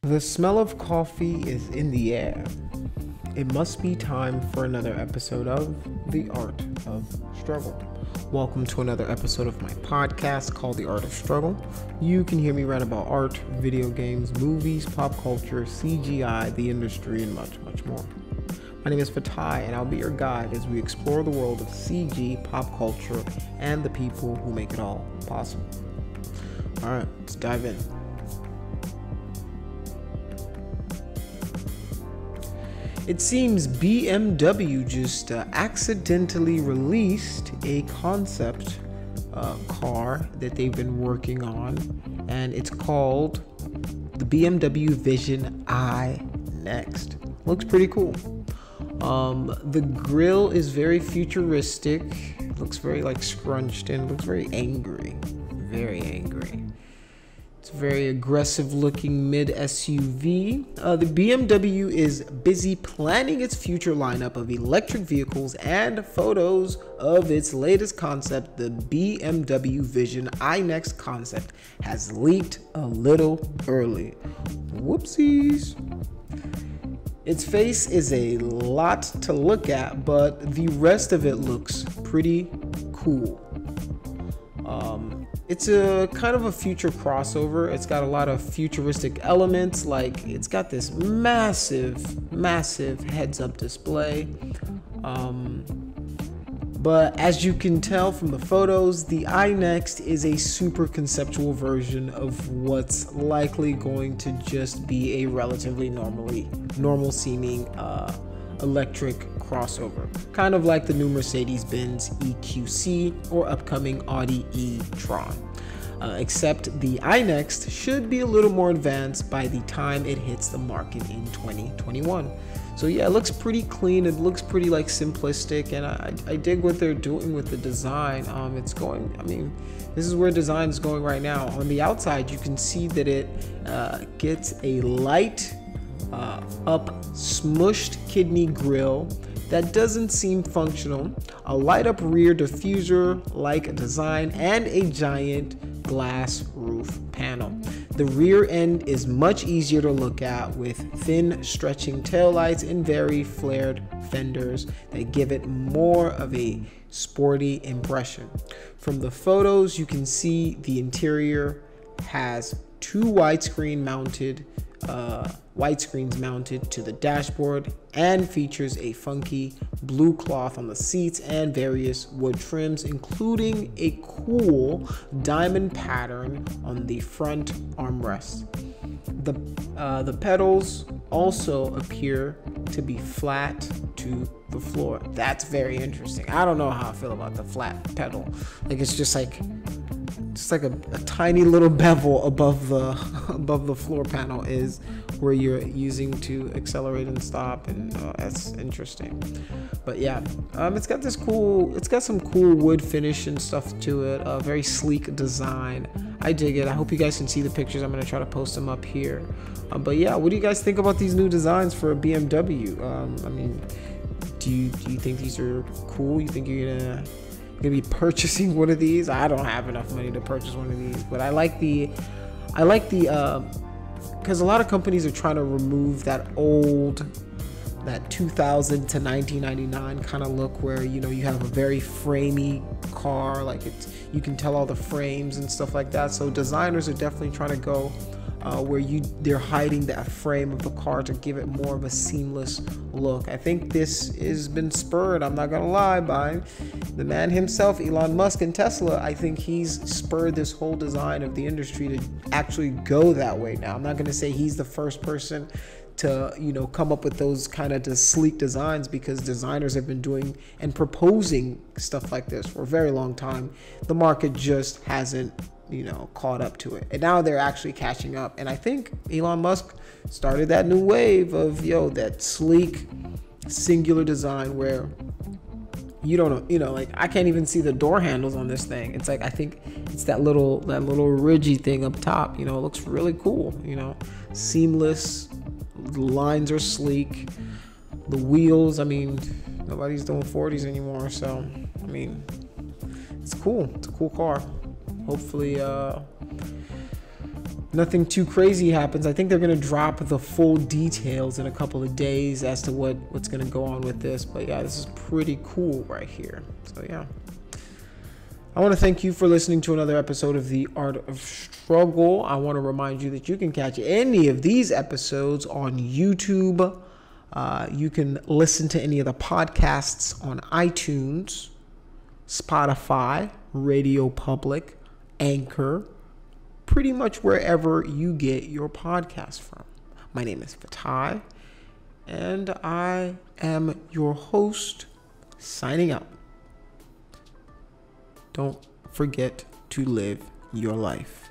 The smell of coffee is in the air. It must be time for another episode of The Art of Struggle. Welcome to another episode of my podcast called The Art of Struggle. You can hear me rant about art, video games, movies, pop culture, CGI, the industry, and much, much more. My name is Fatai, and I'll be your guide as we explore the world of CG, pop culture, and the people who make it all possible. All right, let's dive in. It seems BMW just accidentally released a concept car that they've been working on, and it's called the BMW Vision iNext. Looks pretty cool. The grille is very futuristic. It looks very like scrunched in. It looks very angry. Very angry. It's a very aggressive looking mid SUV. The BMW is busy planning its future lineup of electric vehicles, and photos of its latest concept, the BMW Vision iNext concept, has leaked a little early. Whoopsies. Its face is a lot to look at, but the rest of it looks pretty cool. It's a kind of a future crossover. It's got a lot of futuristic elements, like it's got this massive heads-up display. But as you can tell from the photos, the iNext is a super conceptual version of what's likely going to just be a relatively normal seeming electric crossover, kind of like the new Mercedes-Benz EQC or upcoming Audi e-tron, except the iNext should be a little more advanced by the time it hits the market in 2021. So yeah, it looks pretty clean. It looks pretty like simplistic, and I dig what they're doing with the design. It's going, I mean, this is where design is going right now. On the outside, you can see that it gets a light up smushed kidney grille that doesn't seem functional, a light up rear diffuser like design, and a giant glass roof panel. The rear end is much easier to look at with thin stretching taillights and very flared fenders that give it more of a sporty impression. From the photos, you can see the interior has two widescreens mounted to the dashboard, and features a funky blue cloth on the seats and various wood trims, including a cool diamond pattern on the front armrest. The pedals also appear to be flat to the floor. That's very interesting. I don't know how I feel about the flat pedal. Like it's just like a tiny little bevel above the floor panel is where you're using to accelerate and stop, and that's interesting. But yeah, it's got some cool wood finish and stuff to it. A very sleek design. I dig it. I hope you guys can see the pictures. I'm gonna try to post them up here. But yeah, what do you guys think about these new designs for a BMW? I mean, do you think these are cool? You think you're gonna be purchasing one of these? I don't have enough money to purchase one of these, but I like the because a lot of companies are trying to remove that 2000 to 1999 kind of look where, you know, you have a very framey car, like you can tell all the frames and stuff like that. So designers are definitely trying to go where they're hiding that frame of the car to give it more of a seamless look. I think this has been spurred, I'm not gonna lie, by the man himself, Elon Musk and Tesla. I think he's spurred this whole design of the industry to actually go that way now. I'm not gonna say he's the first person to come up with those kind of sleek designs, because designers have been doing and proposing stuff like this for a very long time. The market just hasn't caught up to it, and now they're actually catching up. And I think Elon Musk started that new wave of that sleek singular design where you don't know, like I can't even see the door handles on this thing. It's like, I think it's that little ridgy thing up top. It looks really cool. Seamless. The lines are sleek. The wheels, I mean, nobody's doing 40s anymore, so I mean, it's cool. It's a cool car. Hopefully nothing too crazy happens. I think they're going to drop the full details in a couple of days as to what's going to go on with this. But yeah, this is pretty cool right here. So yeah, I want to thank you for listening to another episode of The Art of Struggle. I want to remind you that you can catch any of these episodes on YouTube. You can listen to any of the podcasts on iTunes, Spotify, Radio Public, Anchor, pretty much wherever you get your podcast from. My name is Fatai, and I am your host, signing out. Don't forget to live your life.